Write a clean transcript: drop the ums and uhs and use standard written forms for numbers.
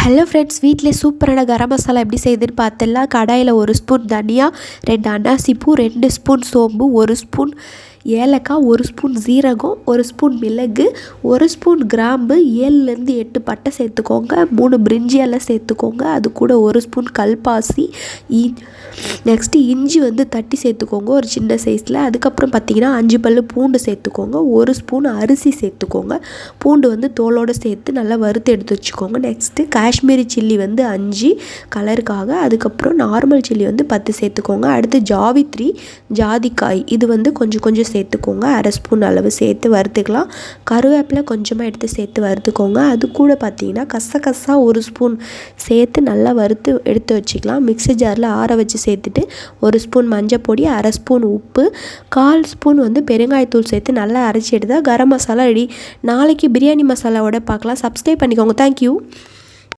Hello friends, வீட்டிலே சூப்பரான கரம் மசாலா எப்படி செய்யுதுன்னு பார்த்துடலாம். கடாயில் 1 ஸ்பூன் தனியா, 2 அன்னாசிப்பூ, 2 ஸ்பூன் சோம்பு, 1 ஸ்பூன் ஏலக்காய், 1 ஸ்பூன் ஜீரகம், 1 ஸ்பூன் மிளகு, 1 ஸ்பூன் கிராம்பு, 7லேருந்து 8 பட்டை சேர்த்துக்கோங்க, 3 பிரிஞ்சி எல்லாம் சேர்த்துக்கோங்க. அது கூட 1 ஸ்பூன் கல்பாசி, நெக்ஸ்ட்டு இஞ்சி தட்டி சேர்த்துக்கோங்க ஒரு சின்ன சைஸில். அதுக்கப்புறம் பார்த்திங்கன்னா 5 பல் பூண்டு சேர்த்துக்கோங்க, 1 ஸ்பூன் அரிசி சேர்த்துக்கோங்க. பூண்டு தோலோடு சேர்த்து நல்லா வறுத்து எடுத்து வச்சுக்கோங்க. நெக்ஸ்ட்டு காஷ்மீரி சில்லி 5 கலருக்காக. அதுக்கப்புறம் நார்மல் சில்லி 10 சேர்த்துக்கோங்க. அடுத்து ஜாவித்ரி, ஜாதிக்காய் இது கொஞ்சம் சேர்த்துக்கோங்க. 1/2 ஸ்பூன் அளவு சேர்த்து வறுத்துக்கலாம். கருவேப்பிலை கொஞ்சமாக எடுத்து சேர்த்து வறுத்துக்கோங்க. அது கூட பார்த்திங்கன்னா கசகசா 1 ஸ்பூன் சேர்த்து நல்லா வறுத்து எடுத்து வச்சுக்கலாம். மிக்ஸி ஜாரில் ஆற வச்சு சேர்த்துட்டு 1 ஸ்பூன் மஞ்சள் பொடி, 1/2 ஸ்பூன் உப்பு, 1/4 ஸ்பூன் பெருங்காயத்தூள் சேர்த்து நல்லா அரைச்சி எடுத்தால் கரம் மசாலா ரெடி. நாளைக்கு பிரியாணி மசாலாவோட பார்க்கலாம். சப்ஸ்கிரைப் பண்ணிக்கோங்க. தேங்க்யூ.